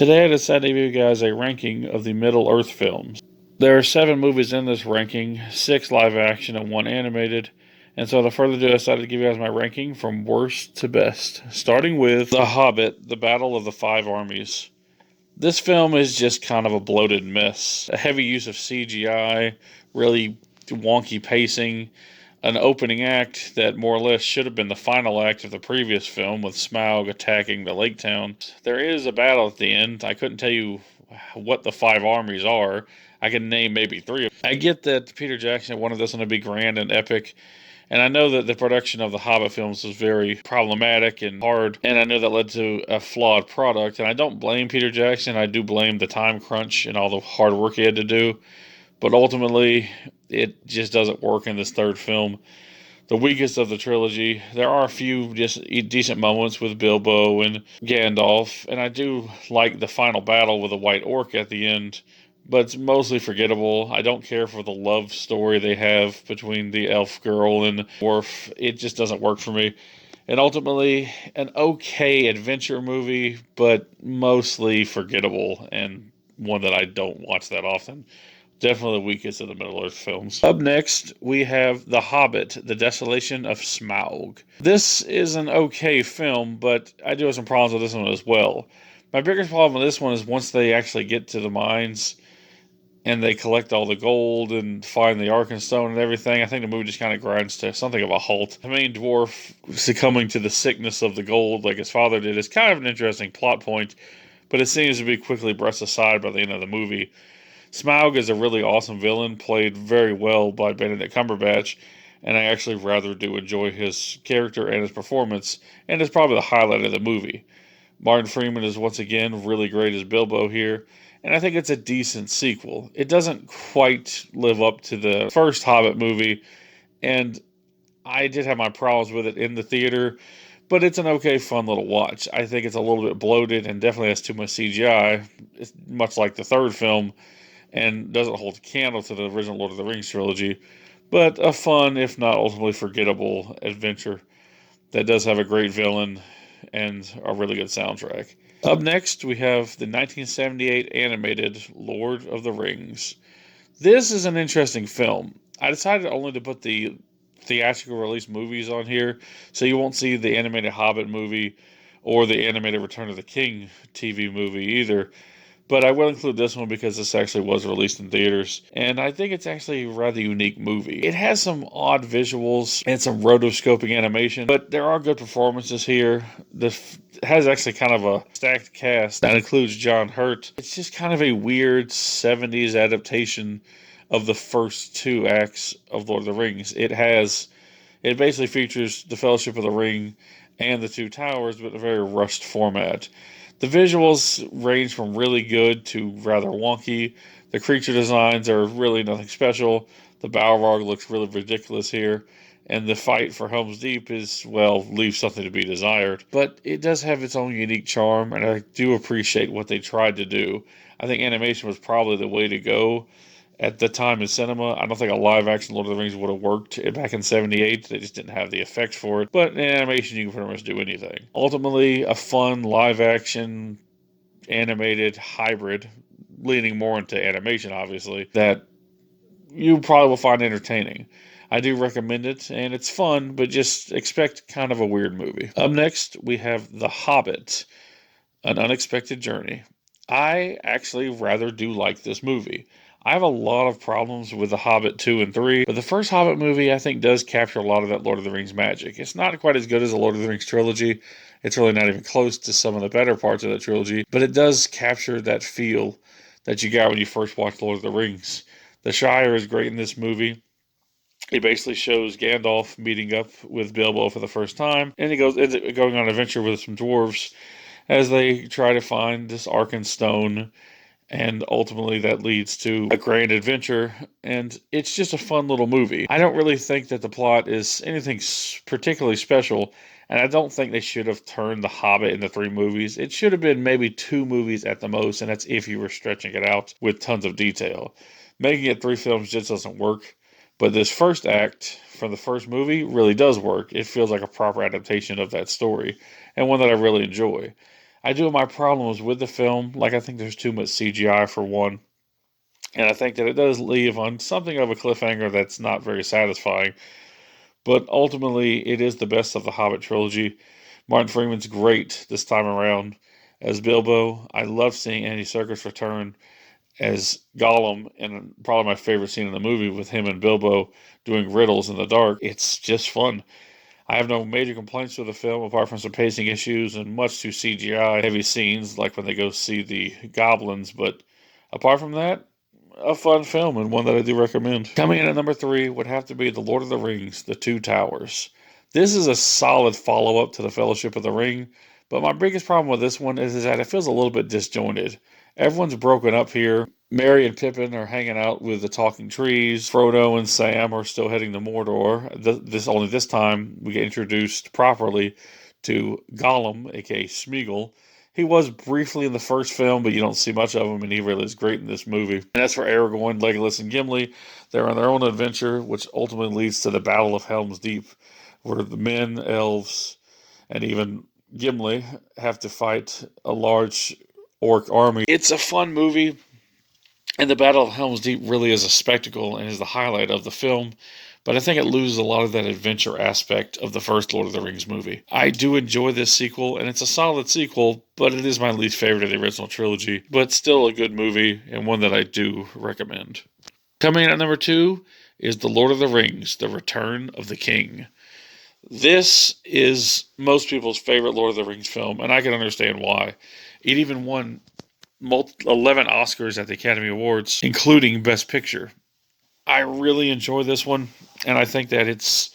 Today I decided to give you guys a ranking of the Middle-earth films. There are 7 movies in this ranking, 6 live action and 1 animated. And so without further ado, I decided to give you guys my ranking from worst to best. Starting with The Hobbit, The Battle of the Five Armies. This film is just kind of a bloated mess. A heavy use of CGI, really wonky pacing, an opening act that more or less should have been the final act of the previous film with Smaug attacking the lake town. There is a battle at the end. I couldn't tell you what the 5 armies are. I can name maybe 3 of them. I get that Peter Jackson wanted this one to be grand and epic, and I know that the production of the Hobbit films was very problematic and hard, and I know that led to a flawed product, and I don't blame Peter Jackson. I do blame the time crunch and all the hard work he had to do. But ultimately, it just doesn't work in this third film. The weakest of the trilogy. There are a few just decent moments with Bilbo and Gandalf, and I do like the final battle with the White Orc at the end, but it's mostly forgettable. I don't care for the love story they have between the elf girl and the dwarf. It just doesn't work for me. And ultimately, an okay adventure movie, but mostly forgettable and one that I don't watch that often. Definitely the weakest of the Middle-earth films. Up next, we have The Hobbit, The Desolation of Smaug. This is an okay film, but I do have some problems with this one as well. My biggest problem with this one is once they actually get to the mines and they collect all the gold and find the Arkenstone and everything, I think the movie just kind of grinds to something of a halt. The main dwarf succumbing to the sickness of the gold like his father did is kind of an interesting plot point, but it seems to be quickly brushed aside by the end of the movie. Smaug is a really awesome villain, played very well by Benedict Cumberbatch, and I actually rather do enjoy his character and his performance, and it's probably the highlight of the movie. Martin Freeman is once again really great as Bilbo here, and I think it's a decent sequel. It doesn't quite live up to the first Hobbit movie, and I did have my problems with it in the theater, but it's an okay, fun little watch. I think it's a little bit bloated and definitely has too much CGI, it's much like the third film, and doesn't hold a candle to the original Lord of the Rings trilogy, but a fun, if not ultimately forgettable, adventure that does have a great villain and a really good soundtrack. Up next, we have the 1978 animated Lord of the Rings. This is an interesting film. I decided only to put the theatrical release movies on here, so you won't see the animated Hobbit movie or the animated Return of the King TV movie either. But I will include this one because this actually was released in theaters, and I think it's actually a rather unique movie. It has some odd visuals and some rotoscoping animation, but there are good performances here. This has actually kind of a stacked cast that includes John Hurt. It's just kind of a weird 70s adaptation of the first 2 acts of Lord of the Rings. It basically features the Fellowship of the Ring and the Two Towers, but in a very rushed format. The visuals range from really good to rather wonky. The creature designs are really nothing special. The Balrog looks really ridiculous here. And the fight for Helm's Deep is, well, leaves something to be desired. But it does have its own unique charm, and I do appreciate what they tried to do. I think animation was probably the way to go at the time in cinema. I don't think a live-action Lord of the Rings would have worked back in '78. They just didn't have the effects for it. But in animation, you can pretty much do anything. Ultimately, a fun live-action animated hybrid, leaning more into animation, obviously, that you probably will find entertaining. I do recommend it, and it's fun, but just expect kind of a weird movie. Up next, we have The Hobbit, An Unexpected Journey. I actually rather do like this movie. I have a lot of problems with The Hobbit 2 and 3, but the first Hobbit movie I think does capture a lot of that Lord of the Rings magic. It's not quite as good as the Lord of the Rings trilogy. It's really not even close to some of the better parts of that trilogy, but it does capture that feel that you got when you first watched Lord of the Rings. The Shire is great in this movie. It basically shows Gandalf meeting up with Bilbo for the first time, and he ends up going on an adventure with some dwarves as they try to find this Arkenstone, and ultimately that leads to a grand adventure, and it's just a fun little movie. I don't really think that the plot is anything particularly special, and I don't think they should have turned The Hobbit into 3 movies. It should have been maybe 2 movies at the most, and that's if you were stretching it out with tons of detail. Making it 3 films just doesn't work, but this first act from the first movie really does work. It feels like a proper adaptation of that story, and one that I really enjoy. I do have my problems with the film. Like, I think there's too much CGI for one. And I think that it does leave on something of a cliffhanger that's not very satisfying. But ultimately, it is the best of the Hobbit trilogy. Martin Freeman's great this time around as Bilbo. I love seeing Andy Serkis return as Gollum, and probably my favorite scene in the movie with him and Bilbo doing riddles in the dark. It's just fun. I have no major complaints with the film apart from some pacing issues and much too CGI heavy scenes, like when they go see the goblins. But apart from that, a fun film and one that I do recommend. Coming in at number 3 would have to be The Lord of the Rings, The Two Towers. This is a solid follow up to The Fellowship of the Ring, but my biggest problem with this one is that it feels a little bit disjointed. Everyone's broken up here. Merry and Pippin are hanging out with the talking trees. Frodo and Sam are still heading to Mordor. This time we get introduced properly to Gollum, aka Smeagol. He was briefly in the first film, but you don't see much of him, and he really is great in this movie. And as for Aragorn, Legolas, and Gimli, they're on their own adventure, which ultimately leads to the Battle of Helm's Deep, where the men, elves, and even Gimli have to fight a large orc army. It's a fun movie, and the Battle of Helm's Deep really is a spectacle and is the highlight of the film. But I think it loses a lot of that adventure aspect of the first Lord of the Rings movie. I do enjoy this sequel, and it's a solid sequel, but it is my least favorite of the original trilogy. But still a good movie, and one that I do recommend. Coming in at number 2 is The Lord of the Rings, The Return of the King. This is most people's favorite Lord of the Rings film, and I can understand why. It even won 11 Oscars at the Academy Awards, including Best Picture. I really enjoy this one, and I think that it's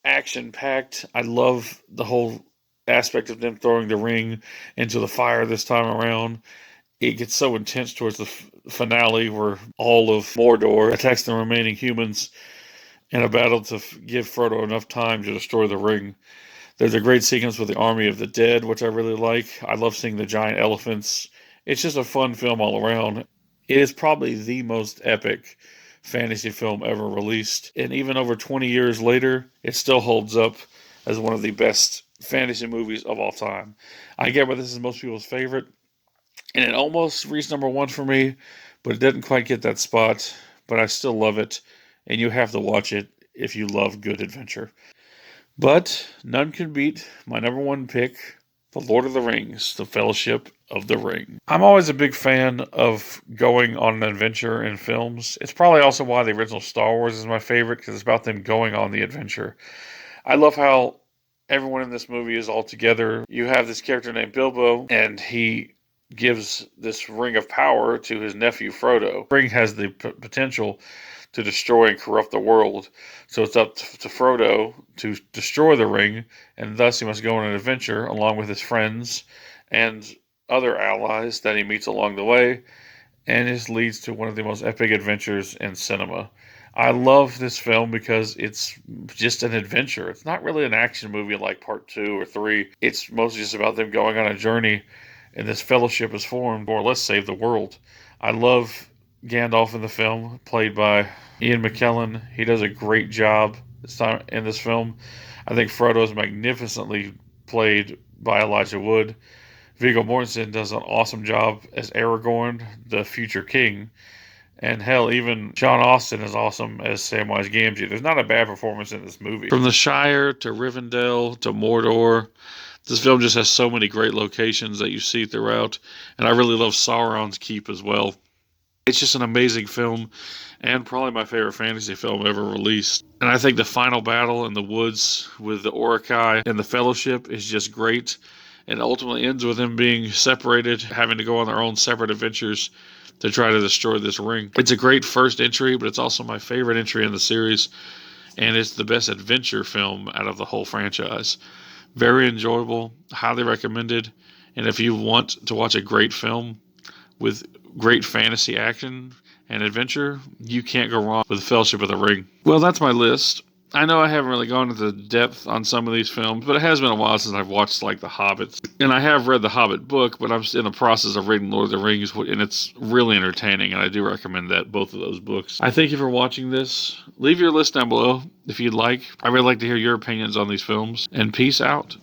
action-packed. I love the whole aspect of them throwing the ring into the fire this time around. It gets so intense towards the finale where all of Mordor attacks the remaining humans in a battle to give Frodo enough time to destroy the ring. There's a great sequence with the Army of the Dead, which I really like. I love seeing the giant elephants. It's just a fun film all around. It is probably the most epic fantasy film ever released. And even over 20 years later, it still holds up as one of the best fantasy movies of all time. I get why this is most people's favorite. And it almost reached number 1 for me, but it didn't quite get that spot. But I still love it. And you have to watch it if you love good adventure. But none can beat my number 1 pick, The Lord of the Rings, The Fellowship of the Ring. I'm always a big fan of going on an adventure in films. It's probably also why the original Star Wars is my favorite, because it's about them going on the adventure. I love how everyone in this movie is all together. You have this character named Bilbo, and he gives this ring of power to his nephew Frodo. The ring has the potential to destroy and corrupt the world. So it's up to Frodo to destroy the ring, and thus he must go on an adventure along with his friends and other allies that he meets along the way, and this leads to one of the most epic adventures in cinema. I love this film because it's just an adventure. It's not really an action movie like Part 2 or 3. It's mostly just about them going on a journey, and this fellowship is formed, or let's save the world. I love Gandalf in the film, played by Ian McKellen. He does a great job this time in this film. I think Frodo is magnificently played by Elijah Wood. Viggo Mortensen does an awesome job as Aragorn, the future king. And hell, even Sean Astin is awesome as Samwise Gamgee. There's not a bad performance in this movie. From the Shire to Rivendell to Mordor, this film just has so many great locations that you see throughout. And I really love Sauron's Keep as well. It's just an amazing film, and probably my favorite fantasy film ever released. And I think the final battle in the woods with the Uruk-hai and the Fellowship is just great, and ultimately ends with them being separated, having to go on their own separate adventures to try to destroy this ring. It's a great first entry, but it's also my favorite entry in the series, and it's the best adventure film out of the whole franchise. Very enjoyable, highly recommended, and if you want to watch a great film with great fantasy action and adventure, you can't go wrong with Fellowship of the Ring. Well, that's my list. I know I haven't really gone into depth on some of these films, but it has been a while since I've watched like The Hobbit. And I have read the Hobbit book, but I'm in the process of reading Lord of the Rings, and it's really entertaining, and I do recommend that, both of those books. I thank you for watching this. Leave your list down below if you'd like. I really like to hear your opinions on these films, and peace out.